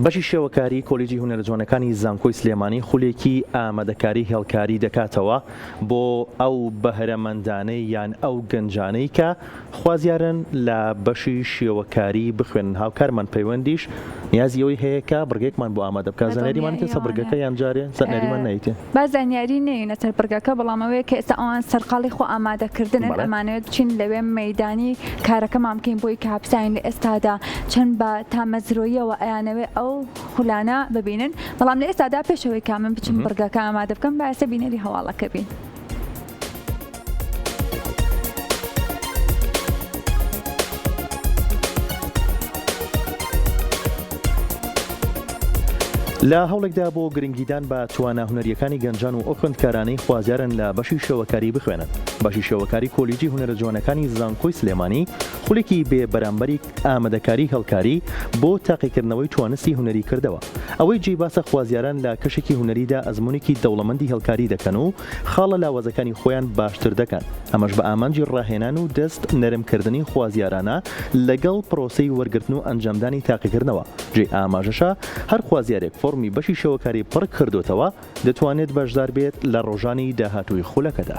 بەشی شێوەکاری کۆلیجی هونەرە جوانەکانی زانکۆی سلێمانی خولێکی ئامادەکاری هێڵکاری دەکاتەوە بۆ ئەو بەهرەمەندانەی یان ئەو گەنجانەی کە خوازیارن لە بەشی شێوەکاری بخوێنن. هاوکارمان پەیوەندیش نیازیەوەی هەیە کە بڕگێکمان بۆ ئامادە بکات. زانیاریمان تێسە بڕگەکە یان جارێ زانیاریمان نایتێ با زانیاری نەیە سەر بڕگەکە، بەڵامەوەی کە ئێستا ئەوان سەرقاڵی خۆ ئامادەکردنن ئەمانەوێت چین لەوێ مەیدانی کارەکەمان بکەین بۆی کە هەپساین لە ئێستادا چەند بە تامەزرۆیەوە ئەیانەوێ ئەو خولانە ببینن. بەڵام لە ئێستادا پێشەوەی کا من بچم بڕگەکە ئامادە بکەم باسە بینەری هەواڵەکە بین. لە هەوڵێکدا بۆ گرنگیدان بە توانە هونەریەکانی گەنجان و ئەو خوێندکارانەی خوازیارن لە بەشی شێوەکاری بخوێنن. بەشی شێوەکاری کۆلیجی هونەرە جوانەکانی زانکۆی سلێمانی خولێکی بێ بەرامبەری ئامادەکاری هەڵکاری بۆ تاقیکردنەوەی توانستی هونەری کردەوە. ئەوەی جێباسە خوازیاران لە کەشێکی هونەریدا ئەزمونێکی دەوڵەمەندی هەڵکاری دەکەن و خاڵە لاوازەکانی خۆیان باشتر دەکەن. ئەمەش بە ئامانجی ڕاهێنان و دەست نەرمکردنی خوازیارانە لەگەڵ پرۆسەی وەرگرتن و ئەنجامدانی تاقیکردنەوە. جێ ئاماژەشە هەر خوازیارێک فۆرمی بەشی شێوەکاری پڕ کردوتەوە دەتوانێت بەشدار بێت لە ڕۆژانی داهاتووی خولەکەدا.